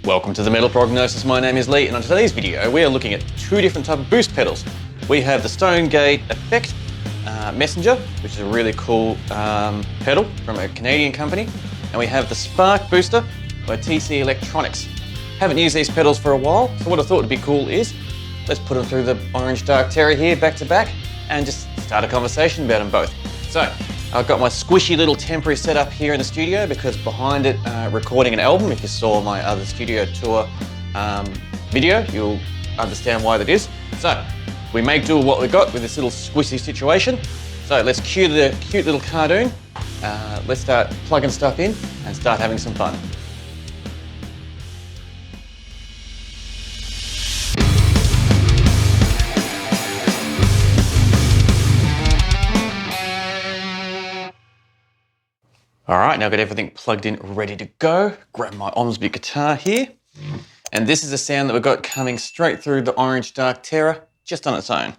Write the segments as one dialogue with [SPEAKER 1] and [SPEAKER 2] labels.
[SPEAKER 1] Welcome to the Metal Prognosis. My name is Lee, and on today's video we are looking at two different types of boost pedals. We have the Stonegatefx Messanger, which is a really cool pedal from a Canadian company, and we have the Spark Booster by TC Electronics. Haven't used these pedals for a while, so what I thought would be cool is let's put them through the Orange Dark Terror here back to back and just start a conversation about them both. So I've got my squishy little temporary setup here in the studio because behind it, recording an album. If you saw my other studio tour video, you'll understand why that is. So we make do with what we got with this little squishy situation. So let's cue the cute little cartoon. Let's start plugging stuff in and start having some fun. All right, now I've got everything plugged in, ready to go. Grab my Omsby guitar here. And this is the sound that we've got coming straight through the Orange Dark Terror, just on its own.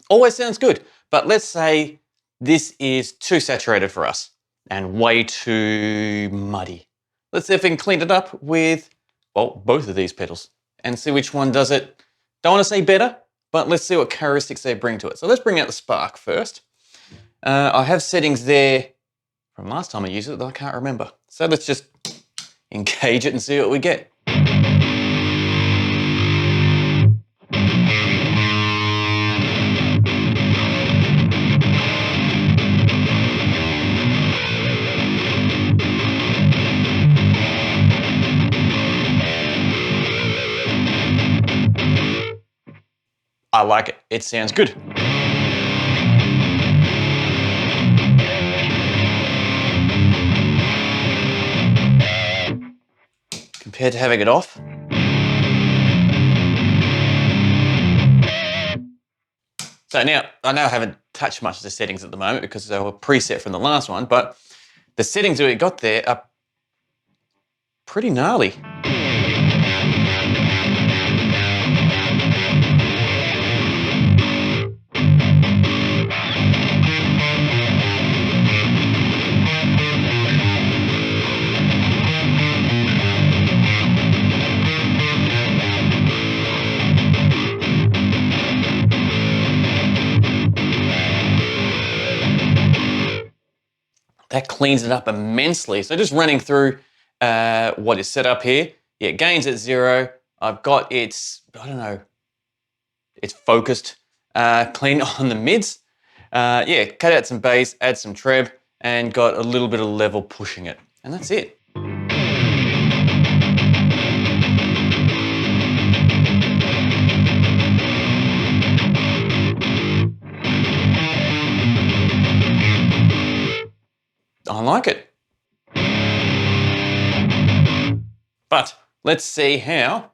[SPEAKER 1] Always sounds good, but let's say this is too saturated for us and way too muddy. Let's see if we can clean it up with, well, both of these pedals and see which one does it. Don't want to say better, but let's see what characteristics they bring to it. So let's bring out the Spark first. I have settings there from last time I used it that I can't remember. So let's just engage it and see what we get. I like it. It sounds good. Compared to having it off. So now, I know I haven't touched much of the settings at the moment because they were preset from the last one, but the settings that we got there are pretty gnarly. That cleans it up immensely. So just running through what is set up here. Yeah, gain's at 0. I've got its, I don't know, it's focused clean on the mids. Yeah, cut out some bass, add some treb, and got a little bit of level pushing it. And that's it. I like it. But let's see how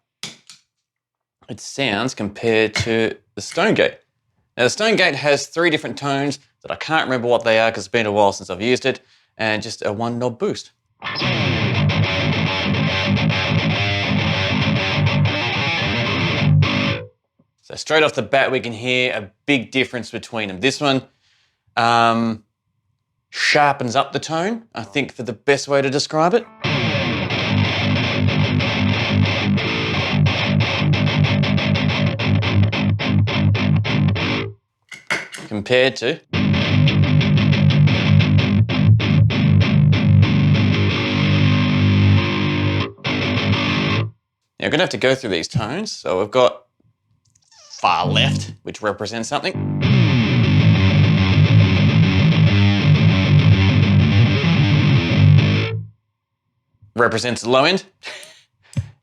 [SPEAKER 1] it sounds compared to the Stonegate. Now the Stonegate has 3 different tones that I can't remember what they are because it's been a while since I've used it, and just a 1 knob boost. So straight off the bat we can hear a big difference between them. This one sharpens up the tone, I think, for the best way to describe it. Compared to now, we're going to have to go through these tones. So we've got far left, which represents something. Represents the low end.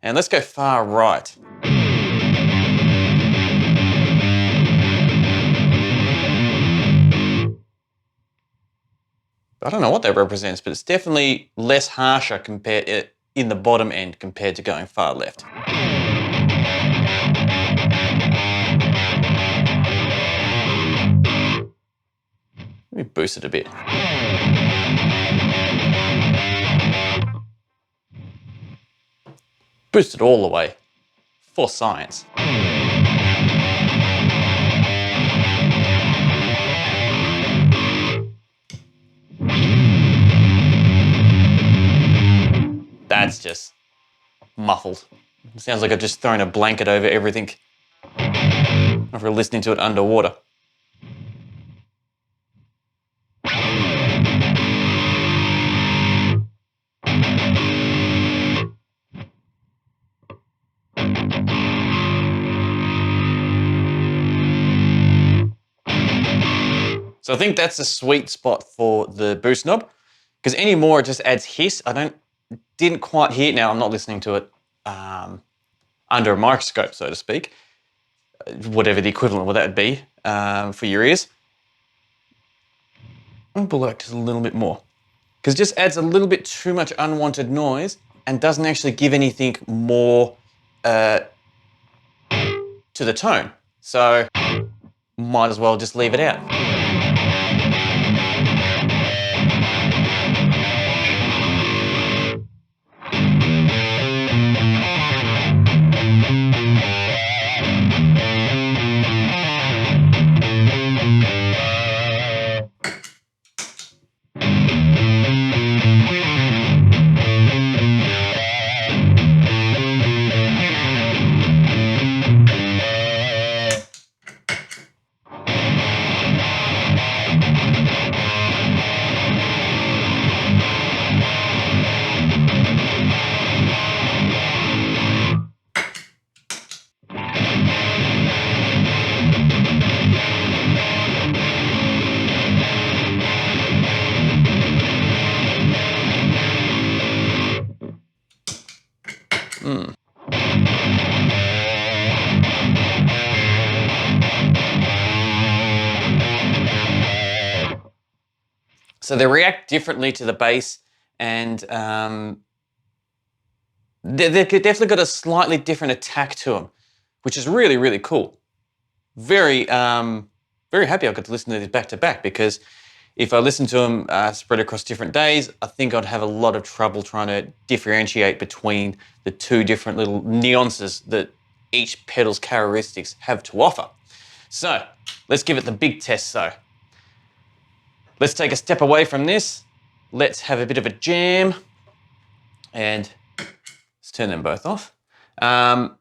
[SPEAKER 1] And let's go far right. I don't know what that represents, but it's definitely less harsher compared in the bottom end compared to going far left. boost it a bit. Boost it all the way, for science. That's just muffled. It sounds like I've just thrown a blanket over everything. If we're listening to it underwater. So I think that's the sweet spot for the boost knob, because any more it just adds hiss. Didn't quite hear it now. I'm not listening to it under a microscope, so to speak, whatever the equivalent of that would be for your ears. I'm pull back just a little bit more, because it just adds a little bit too much unwanted noise and doesn't actually give anything more to the tone. So might as well just leave it out. So they react differently to the bass, and they've definitely got a slightly different attack to them, which is really, really cool. Very happy I got to listen to these back to back, because if I listened to them spread across different days, I think I'd have a lot of trouble trying to differentiate between the two different little nuances that each pedal's characteristics have to offer. So let's give it the big test though. Let's take a step away from this. Let's have a bit of a jam, and let's turn them both off. And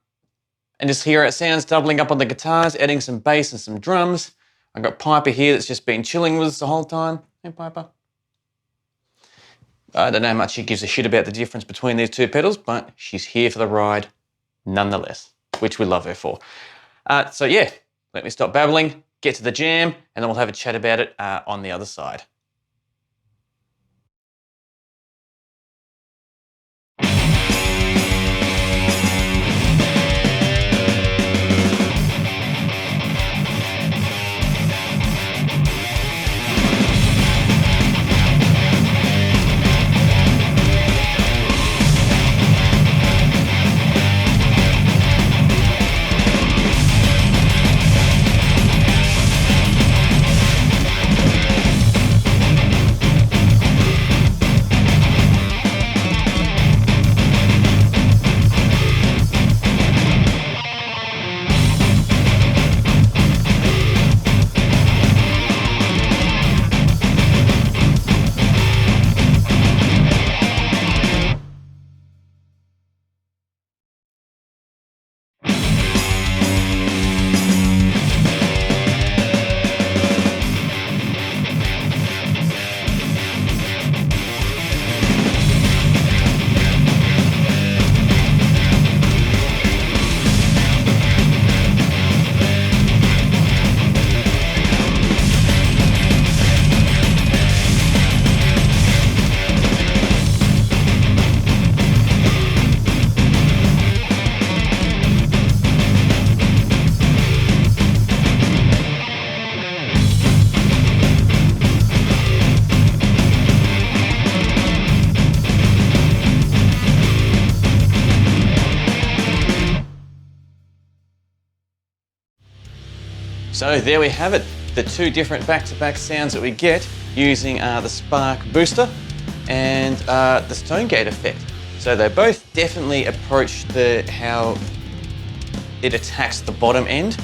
[SPEAKER 1] just hear it sounds doubling up on the guitars, adding some bass and some drums. I've got Piper here that's just been chilling with us the whole time. Hey, Piper. I don't know how much she gives a shit about the difference between these two pedals, but she's here for the ride nonetheless, which we love her for. So yeah, let me stop babbling, get to the jam, and then we'll have a chat about it on the other side. So there we have it. the two different back-to-back sounds that we get using the Spark booster and the Stonegate effect. So they both definitely approach how it attacks the bottom end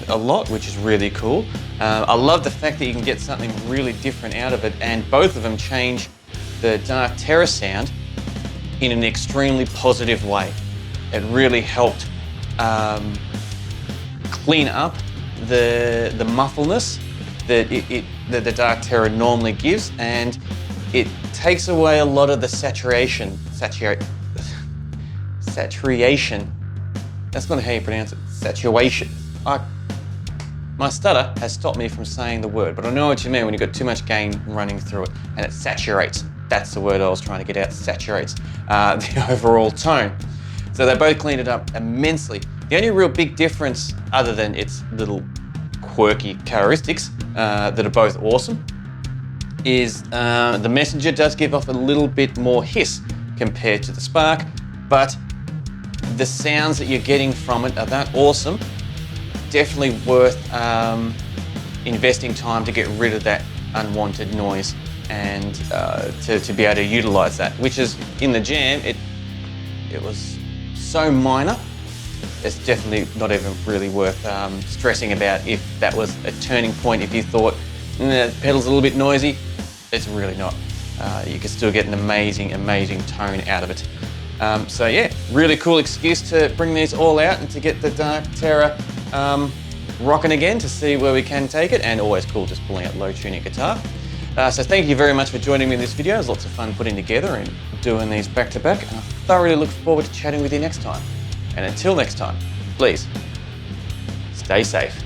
[SPEAKER 1] a lot, which is really cool. I love the fact that you can get something really different out of it, and both of them change the Dark Terror sound in an extremely positive way. It really helped clean up the muffleness that the Dark Terror normally gives, and it takes away a lot of the saturation. That's not how you pronounce it. Saturation. My stutter has stopped me from saying the word, but I know what you mean when you've got too much gain running through it, and it saturates. That's the word I was trying to get out. Saturates the overall tone. So they both cleaned it up immensely. The only real big difference, other than its little quirky characteristics that are both awesome, is the Messenger does give off a little bit more hiss compared to the Spark, but the sounds that you're getting from it are that awesome. Definitely worth investing time to get rid of that unwanted noise and to be able to utilize that, which is in the Jam, it was so minor. It's definitely not even really worth stressing about if that was a turning point. If you thought the pedal's a little bit noisy, it's really not. You can still get an amazing, amazing tone out of it. So yeah, really cool excuse to bring these all out and to get the Dark Terror rocking again, to see where we can take it, and always cool just pulling out low tuning guitar. So thank you very much for joining me in this video. It was lots of fun putting together and doing these back to back, and I thoroughly look forward to chatting with you next time. And until next time, please stay safe.